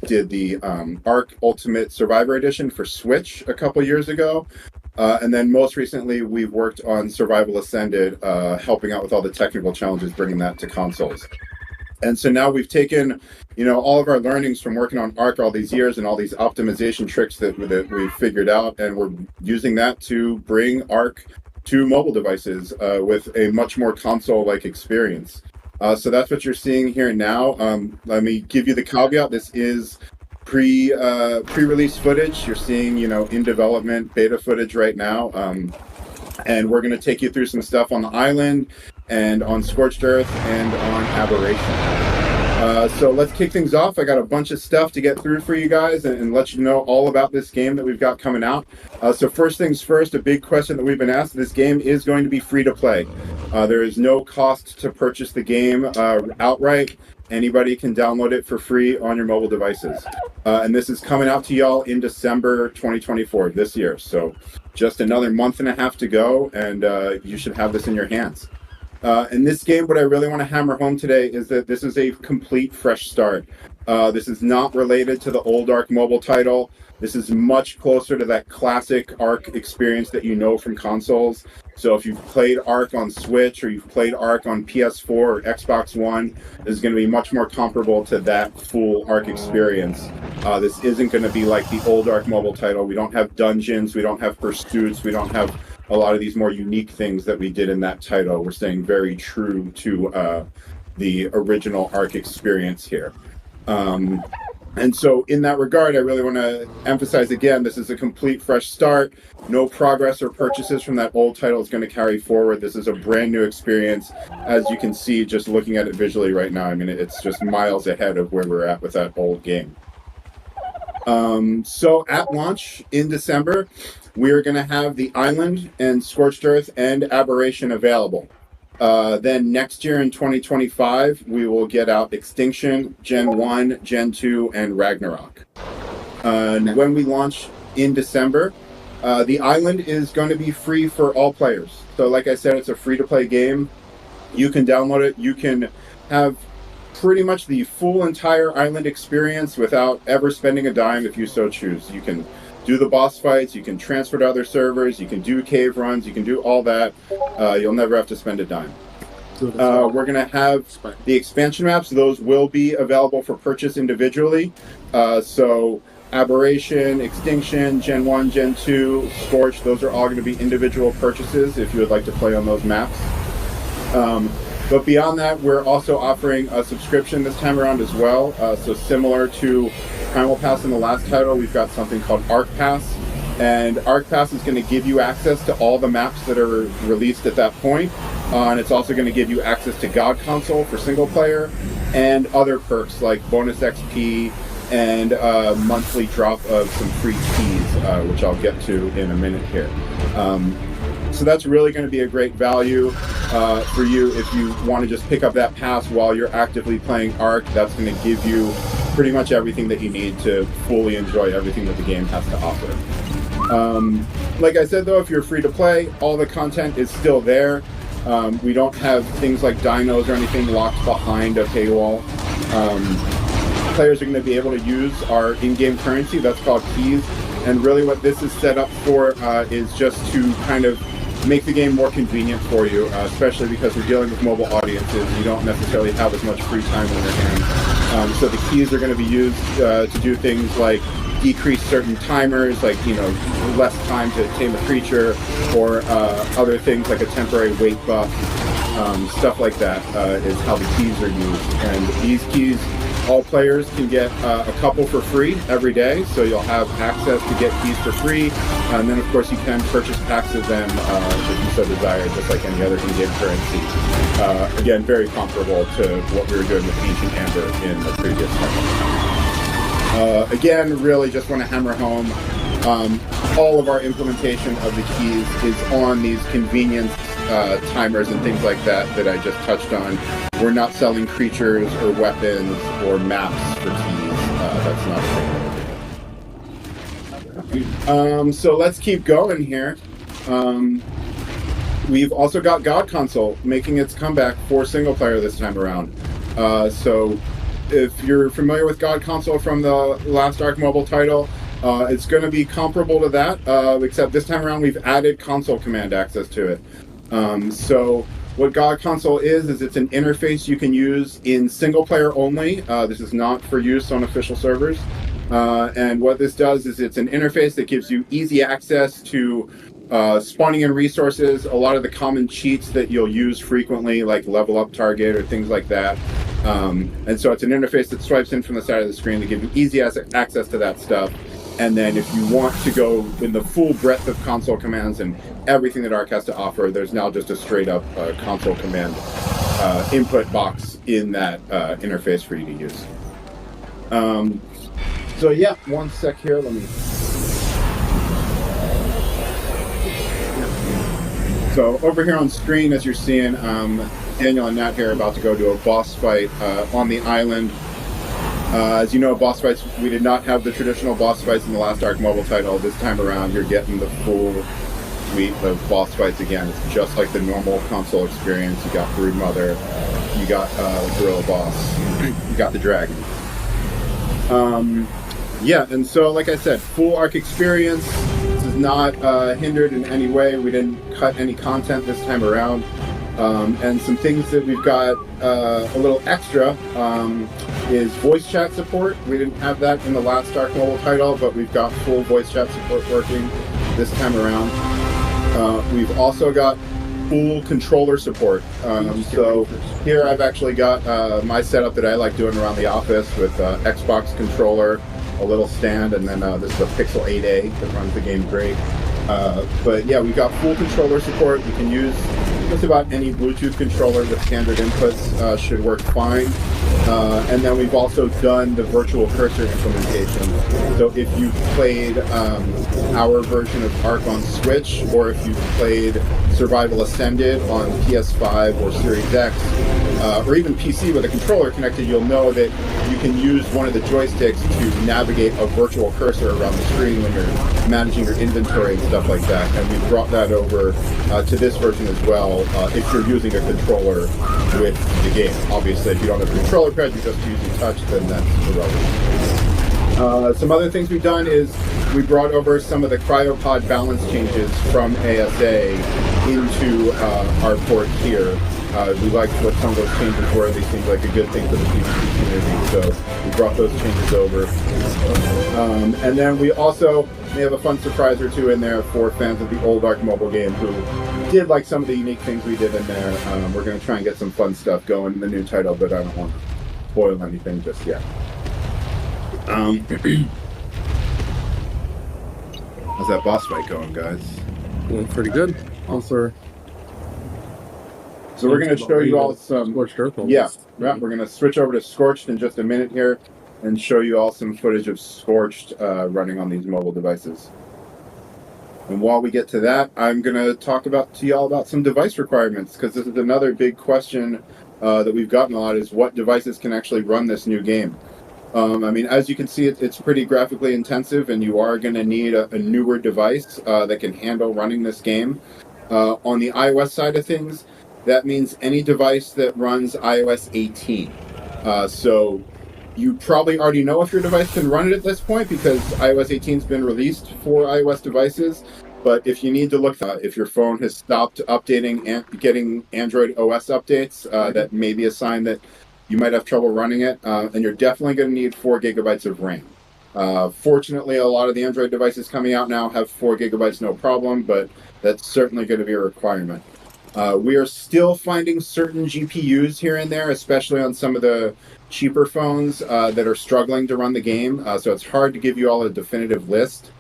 did the Ark Ultimate Survivor Edition for Switch a couple years ago. And then most recently, we've worked on Survival Ascended, helping out with all the technical challenges, bringing that to consoles. And so now we've taken, all of our learnings from working on Ark all these years and all these optimization tricks that we've figured out, and we're using that to bring Ark to mobile devices with a much more console-like experience. So that's what you're seeing here now. Let me give you the caveat. This is pre-release footage. You're seeing, in development beta footage right now. And we're going to take you through some stuff on the island and on Scorched Earth and on Aberration. So let's kick things off. I got a bunch of stuff to get through for you guys and let you know all about this game that we've got coming out. So first things first, a big question that we've been asked, this game is going to be free to play. There is no cost to purchase the game outright. Anybody can download it for free on your mobile devices. And this is coming out to y'all in December 2024, this year. So just another month and a half to go, and you should have this in your hands. In this game, what I really want to hammer home today is that this is a complete fresh start. This is not related to the old Ark mobile title. This is much closer to that classic Ark experience that you know from consoles. So if you've played Ark on Switch or you've played Ark on PS4 or Xbox One, this is going to be much more comparable to that full Ark experience. This isn't going to be like the old Ark mobile title. We don't have dungeons, we don't have pursuits, we don't have a lot of these more unique things that we did in that title. We're staying very true to the original Ark experience here. And so in that regard, I really want to emphasize again, this is a complete fresh start. No progress or purchases from that old title is going to carry forward. This is a brand new experience. As you can see, just looking at it visually right now, I mean, it's just miles ahead of where we're at with that old game. So at launch in December, we are going to have the Island and Scorched Earth and Aberration available. Then next year in 2025, we will get out Extinction, Gen 1, Gen 2, and Ragnarok. And when we launch in December, the Island is going to be free for all players. So like I said, it's a free-to-play game. You can download it. You can have pretty much the full entire Island experience without ever spending a dime if you so choose. You can do the boss fights, you can transfer to other servers, you can do cave runs, you can do all that. You'll never have to spend a dime. We're going to have the expansion maps. Those will be available for purchase individually. So Aberration, Extinction, Gen 1, Gen 2, Scorch, those are all going to be individual purchases if you would like to play on those maps. But beyond that, we're also offering a subscription this time around as well. So similar to Primal Pass in the last title, we've got something called Ark Pass. And Ark Pass is going to give you access to all the maps that are released at that point. And it's also going to give you access to God Console for single player and other perks like bonus XP and a monthly drop of some free keys, which I'll get to in a minute here. So that's really going to be a great value for you if you want to just pick up that pass while you're actively playing Ark. That's going to give you pretty much everything that you need to fully enjoy everything that the game has to offer. Like I said, though, if you're free to play, all the content is still there. We don't have things like dinos or anything locked behind a paywall. Players are going to be able to use our in-game currency, that's called keys. And really what this is set up for is just to kind of make the game more convenient for you, especially because we're dealing with mobile audiences. You don't necessarily have as much free time on your hands. So the keys are going to be used to do things like decrease certain timers, like, less time to tame a creature, or other things like a temporary weight buff. Stuff like that is how the keys are used. And these keys, all players can get a couple for free every day, so you'll have access to get keys for free. And then, of course, you can purchase packs of them if you so desire, just like any other in-game currency. Again, very comparable to what we were doing with Ancient Amber in the previous one. Again, really just want to hammer home, all of our implementation of the keys is on these convenience timers and things like that I just touched on. We're not selling creatures or weapons or maps for keys. That's not a thing. So let's keep going here. We've also got God Console making its comeback for single player this time around. So if you're familiar with God Console from the last Arc Mobile title, it's going to be comparable to that, except this time around we've added console command access to it. So what God Console is it's an interface you can use in single player only. This is not for use on official servers. And what this does is it's an interface that gives you easy access to spawning in resources, a lot of the common cheats that you'll use frequently, like level up target or things like that. And so it's an interface that swipes in from the side of the screen to give you easy access to that stuff. And then if you want to go in the full breadth of console commands and everything that Arc has to offer, there's now just a straight up console command input box in that interface for you to use. So yeah, one sec here, let me... So over here on screen, as you're seeing, Daniel and Nat here are about to go to a boss fight on the island. As you know, boss fights, we did not have the traditional boss fights in the last Arc Mobile title. This time around, you're getting the full suite of boss fights again. It's just like the normal console experience. You got Broodmother, you got Gorilla Boss, you got the Dragon. Yeah, and so like I said, full Arc experience. This is not hindered in any way. We didn't cut any content this time around. And some things that we've got a little extra is voice chat support. We didn't have that in the last Arc Mobile title, but we've got full voice chat support working this time around. We've also got full controller support. So here I've actually got my setup that I like doing around the office with Xbox controller, a little stand, and then this is a Pixel 8a that runs the game great. But yeah, we've got full controller support. You can use just about any Bluetooth controller with standard inputs should work fine. And then we've also done the virtual cursor implementation. So if you've played our version of Arc on Switch, or if you've played Survival Ascended on PS5 or Series X, or even PC with a controller connected, you'll know that you can use one of the joysticks to navigate a virtual cursor around the screen when you're managing your inventory and stuff like that. And we've brought that over to this version as well, if you're using a controller with the game. Obviously, if you don't have a controller pad, you're just using touch, then that's irrelevant. Some other things we've done is we brought over some of the cryopod balance changes from ASA into our port here. We liked what some of those changes were. They seemed like a good thing for the PvP community, so we brought those changes over. And then we also may have a fun surprise or two in there for fans of the old Arc Mobile game who did like some of the unique things we did in there. We're going to try and get some fun stuff going in the new title, but I don't want to spoil anything just yet. How's that boss fight going, guys? Doing pretty good. Also, so we're going to show you all some... Scorched Earth. Yeah, we're going to switch over to Scorched in just a minute here and show you all some footage of Scorched running on these mobile devices. And while we get to that, I'm going to talk to y'all about some device requirements, because this is another big question that we've gotten a lot, is what devices can actually run this new game. I mean, as you can see, it's pretty graphically intensive, and you are going to need a newer device that can handle running this game. On the iOS side of things, that means any device that runs iOS 18. So you probably already know if your device can run it at this point, because iOS 18 has been released for iOS devices. But if you need to look, if your phone has stopped updating and getting Android OS updates, that may be a sign that you might have trouble running it. And you're definitely going to need 4 gigabytes of RAM. Fortunately, a lot of the Android devices coming out now have 4 gigabytes, no problem, but that's certainly going to be a requirement. We are still finding certain GPUs here and there, especially on some of the cheaper phones that are struggling to run the game. So it's hard to give you all a definitive list.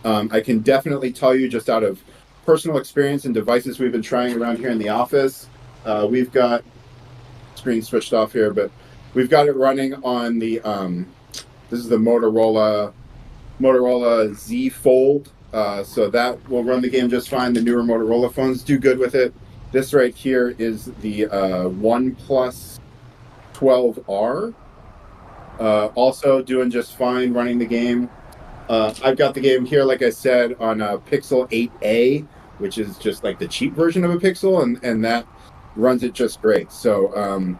I can definitely tell you, just out of personal experience and devices we've been trying around here in the office, we've got screen switched off here, but we've got it running on the this is the Motorola Z Fold. So that will run the game just fine. The newer Motorola phones do good with it. This right here is the OnePlus 12R. Also doing just fine running the game. I've got the game here, like I said, on a Pixel 8a, which is just like the cheap version of a Pixel, and that runs it just great. So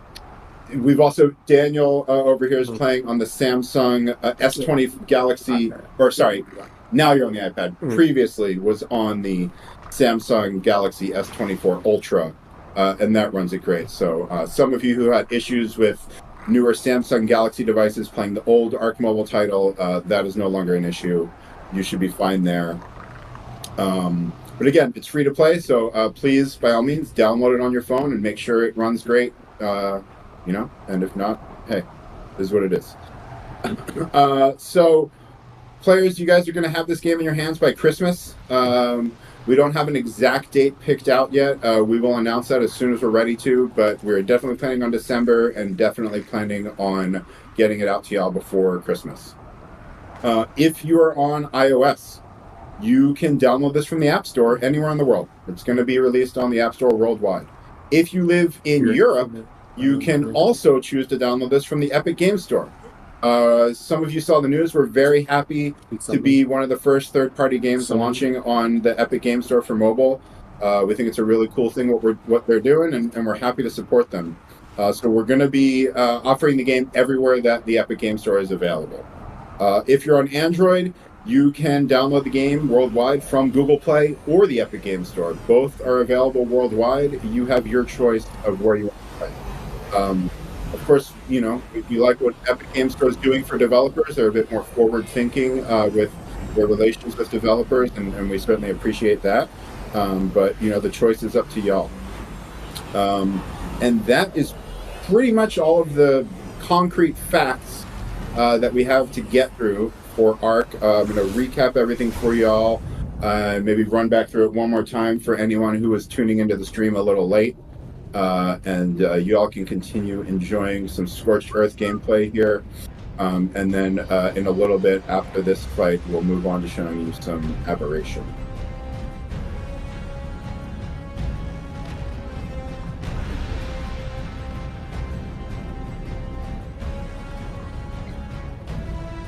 we've also Daniel over here is playing on the Samsung S20 Galaxy, or sorry, now you're on the iPad. Previously was on the Samsung Galaxy S24 Ultra, and that runs it great. So some of you who had issues with newer Samsung Galaxy devices playing the old Arc Mobile title, that is no longer an issue. You should be fine there. But again, it's free to play, so please, by all means, download it on your phone and make sure it runs great. You know, and if not, hey, this is what it is. So, players, you guys are going to have this game in your hands by Christmas. We don't have an exact date picked out yet. We will announce that as soon as we're ready to, but we're definitely planning on December and definitely planning on getting it out to y'all before Christmas. If you are on iOS, you can download this from the App Store anywhere in the world. It's going to be released on the App Store worldwide. If you live in Europe, you can also choose to download this from the Epic Games Store. Some of you saw the news. We're very happy to be one of the first third-party games launching on the Epic Games Store for mobile. We think it's a really cool thing what they're doing, and we're happy to support them. So we're going to be offering the game everywhere that the Epic Games Store is available. If you're on Android, you can download the game worldwide from Google Play or the Epic Games Store. Both are available worldwide. You have your choice of where you want to play. Of course, you know, if you like what Epic Games Store is doing for developers, they're a bit more forward-thinking with their relations with developers, and we certainly appreciate that. But, you know, the choice is up to y'all. And that is pretty much all of the concrete facts that we have to get through for ARC. I'm going to recap everything for y'all, maybe run back through it one more time for anyone who was tuning into the stream a little late. And you all can continue enjoying some Scorched Earth gameplay here. And then in a little bit after this fight, we'll move on to showing you some Aberration.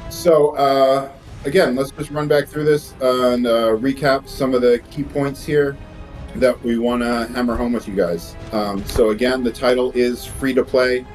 So, again, let's just run back through this and recap some of the key points here that we want to hammer home with you guys. So again, the title is free to play.